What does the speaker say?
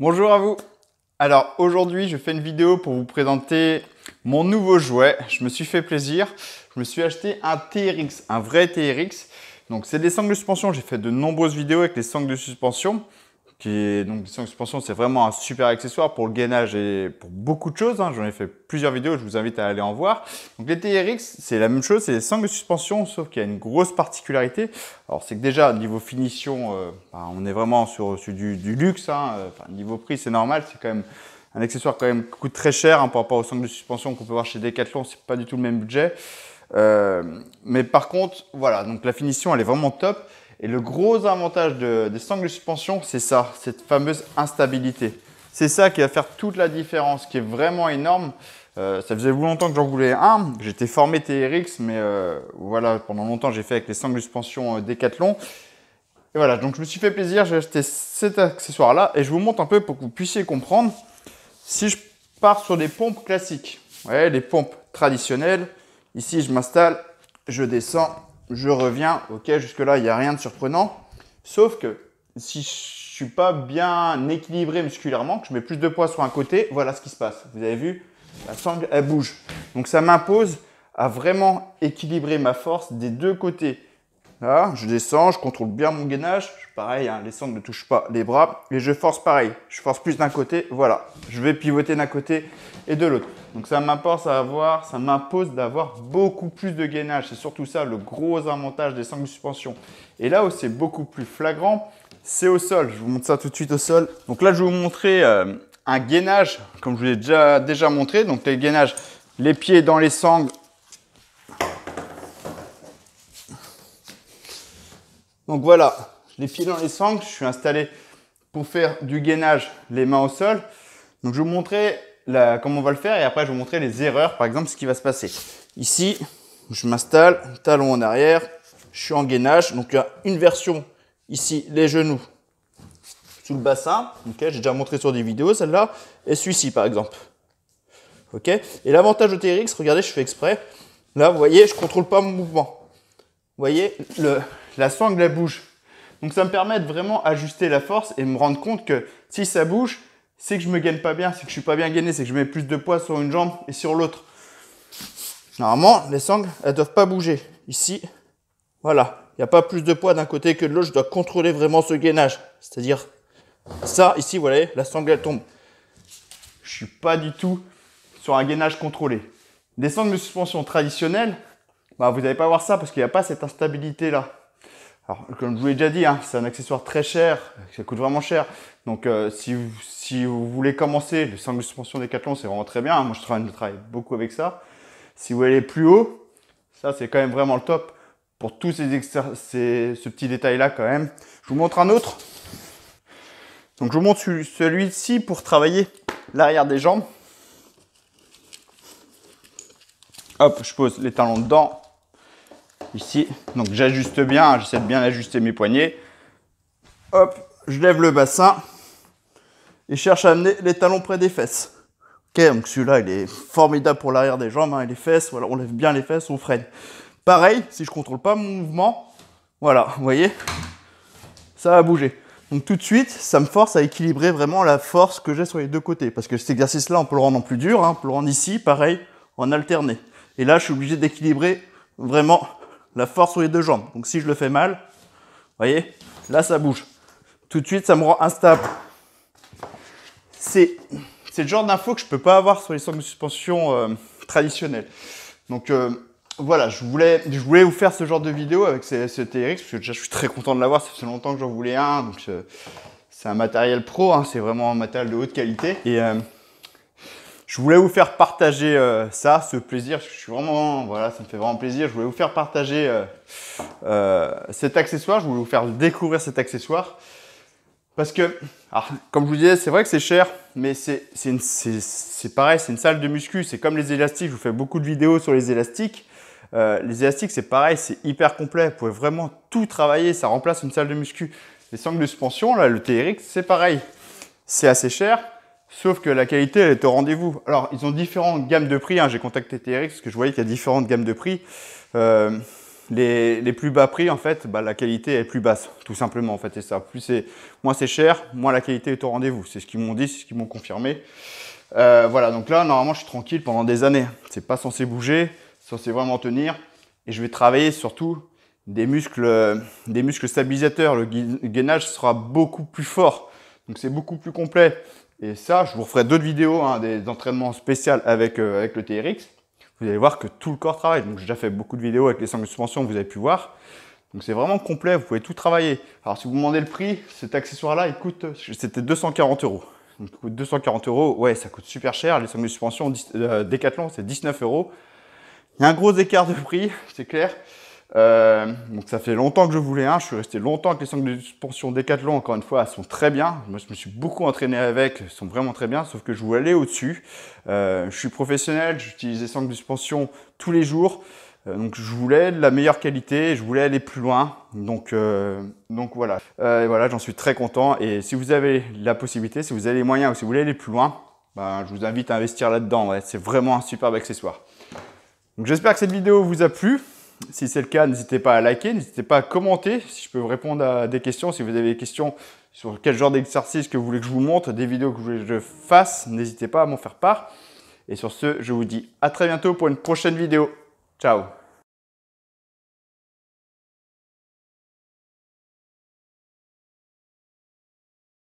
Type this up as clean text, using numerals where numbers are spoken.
Bonjour à vous. Alors aujourd'hui, je fais une vidéo pour vous présenter mon nouveau jouet. Je me suis fait plaisir. Je me suis acheté un TRX, un vrai TRX. Donc c'est des sangles de suspension. J'ai fait de nombreuses vidéos avec les sangles de suspension. Donc les sangles de suspension, c'est vraiment un super accessoire pour le gainage et pour beaucoup de choses. J'en ai fait plusieurs vidéos. Je vous invite à aller en voir. Donc les TRX, c'est la même chose. C'est des sangles de suspension, sauf qu'il y a une grosse particularité. Alors c'est que déjà niveau finition, on est vraiment sur du luxe. Niveau prix, c'est normal. C'est quand même un accessoire quand même qui coûte très cher par rapport aux sangles de suspension qu'on peut voir chez Decathlon. C'est pas du tout le même budget. Mais par contre, voilà, donc la finition, elle est vraiment top. Et le gros avantage des sangles de suspension, c'est ça, cette fameuse instabilité. C'est ça qui va faire toute la différence, qui est vraiment énorme. Ça faisait longtemps que j'en voulais un. J'étais formé TRX, mais voilà, pendant longtemps, j'ai fait avec les sangles de suspension Decathlon. Et voilà, donc je me suis fait plaisir, j'ai acheté cet accessoire-là et je vous montre un peu pour que vous puissiez comprendre. Si je pars sur des pompes classiques, ouais, les pompes traditionnelles, ici je m'installe, je descends, je reviens, ok, jusque-là, il n'y a rien de surprenant. Sauf que si je ne suis pas bien équilibré musculairement, que je mets plus de poids sur un côté, voilà ce qui se passe. Vous avez vu, la sangle, elle bouge. Donc ça m'impose à vraiment équilibrer ma force des deux côtés. Là, je descends, je contrôle bien mon gainage. Pareil, les sangles ne touchent pas les bras. Et je force pareil. Je force plus d'un côté, voilà. Je vais pivoter d'un côté et de l'autre. Donc ça m'impose d'avoir beaucoup plus de gainage. C'est surtout ça le gros avantage des sangles de suspension. Et là où c'est beaucoup plus flagrant, c'est au sol. Je vous montre ça tout de suite au sol. Donc là, je vais vous montrer un gainage, comme je vous l'ai déjà montré. Donc les gainages, les pieds dans les sangles. Donc voilà, les pieds dans les sangles, je suis installé pour faire du gainage, les mains au sol. Donc je vais vous montrer comment on va le faire et après je vais vous montrer les erreurs, par exemple ce qui va se passer. Ici, je m'installe, talon en arrière, je suis en gainage. Donc il y a une version ici, les genoux sous le bassin. Okay, j'ai déjà montré sur des vidéos celle-là. Et celui-ci par exemple. Okay, et l'avantage de TRX, regardez, je fais exprès. Là, vous voyez, je ne contrôle pas mon mouvement. Vous voyez, la sangle, elle bouge. Donc ça me permet de vraiment ajuster la force et me rendre compte que si ça bouge, c'est que je me gaine pas bien, c'est que je suis pas bien gainé, c'est que je mets plus de poids sur une jambe et sur l'autre. Normalement, les sangles, elles doivent pas bouger. Ici, voilà, il n'y a pas plus de poids d'un côté que de l'autre, je dois contrôler vraiment ce gainage. C'est-à-dire, ça, ici, vous voyez, la sangle, elle tombe. Je suis pas du tout sur un gainage contrôlé. Des sangles de suspension traditionnelles, vous n'allez pas voir ça parce qu'il n'y a pas cette instabilité là. Alors, comme je vous l'ai déjà dit, c'est un accessoire très cher, ça coûte vraiment cher. Donc, si vous voulez commencer, les sangles de suspension Decathlon, c'est vraiment très bien. Moi, je travaille beaucoup avec ça. Si vous voulez aller plus haut, ça, c'est quand même vraiment le top pour tous ce petit détail-là quand même. Je vous montre un autre. Donc, je vous montre celui-ci pour travailler l'arrière des jambes. Hop, je pose les talons dedans. Ici, donc j'ajuste bien, j'essaie de bien ajuster mes poignets. Hop, je lève le bassin et cherche à amener les talons près des fesses. Ok, donc celui-là, il est formidable pour l'arrière des jambes, et les fesses, voilà, on lève bien les fesses, on freine. Pareil, si je ne contrôle pas mon mouvement, voilà, vous voyez, ça va bouger. Donc tout de suite, ça me force à équilibrer vraiment la force que j'ai sur les deux côtés. Parce que cet exercice-là, on peut le rendre en plus dur, on peut le rendre ici, pareil, en alterné. Et là, je suis obligé d'équilibrer vraiment la force sur les deux jambes. Donc si je le fais mal, vous voyez, là ça bouge. Tout de suite, ça me rend instable. C'est le genre d'info que je ne peux pas avoir sur les sangles de suspension traditionnelles. Donc voilà, je voulais vous faire ce genre de vidéo avec ce TRX, parce que déjà je suis très content de l'avoir, ça fait longtemps que j'en voulais un. Donc c'est un matériel pro, c'est vraiment un matériel de haute qualité. Et je voulais vous faire partager ce plaisir, parce que je suis vraiment, voilà, ça me fait vraiment plaisir. Je voulais vous faire partager cet accessoire, je voulais vous faire découvrir cet accessoire. Parce que, alors, comme je vous disais, c'est vrai que c'est cher, mais c'est pareil, c'est une salle de muscu. C'est comme les élastiques, je vous fais beaucoup de vidéos sur les élastiques. Les élastiques, c'est pareil, c'est hyper complet. Vous pouvez vraiment tout travailler, ça remplace une salle de muscu. Les sangles de suspension, là, le TRX, c'est pareil. C'est assez cher. Sauf que la qualité, elle est au rendez-vous. Alors, ils ont différentes gammes de prix. J'ai contacté TRX parce que je voyais qu'il y a différentes gammes de prix. les plus bas prix, en fait, bah, la qualité est plus basse, tout simplement, en fait, c'est ça. Moins c'est cher, moins la qualité est au rendez-vous. C'est ce qu'ils m'ont dit, c'est ce qu'ils m'ont confirmé. Voilà, donc là, normalement, je suis tranquille pendant des années. C'est pas censé bouger, c'est censé vraiment tenir. Et je vais travailler surtout des muscles stabilisateurs. Le gainage sera beaucoup plus fort, donc c'est beaucoup plus complet. Et ça, je vous referai d'autres vidéos, hein, des entraînements spéciaux avec le TRX. Vous allez voir que tout le corps travaille. Donc j'ai déjà fait beaucoup de vidéos avec les sangles de suspension, vous avez pu voir. Donc c'est vraiment complet, vous pouvez tout travailler. Alors si vous me demandez le prix, cet accessoire-là, il coûte, c'était 240 €. Donc il coûte 240 €, ouais, ça coûte super cher. Les sangles de suspension Decathlon, c'est 19 €. Il y a un gros écart de prix, c'est clair. Donc ça fait longtemps que je voulais un. Je suis resté longtemps avec les sangles de suspension Decathlon. Encore une fois, elles sont très bien. Moi, je me suis beaucoup entraîné avec. Elles sont vraiment très bien. Sauf que je voulais aller au-dessus. Je suis professionnel. J'utilise les sangles de suspension tous les jours. Donc je voulais de la meilleure qualité. Je voulais aller plus loin. Donc voilà. Voilà, j'en suis très content. Et si vous avez la possibilité, si vous avez les moyens ou si vous voulez aller plus loin, ben, je vous invite à investir là-dedans. Ouais, c'est vraiment un superbe accessoire. Donc j'espère que cette vidéo vous a plu. Si c'est le cas, n'hésitez pas à liker, n'hésitez pas à commenter si je peux vous répondre à des questions. Si vous avez des questions sur quel genre d'exercice que vous voulez que je vous montre, des vidéos que vous voulez que je fasse, n'hésitez pas à m'en faire part. Et sur ce, je vous dis à très bientôt pour une prochaine vidéo. Ciao!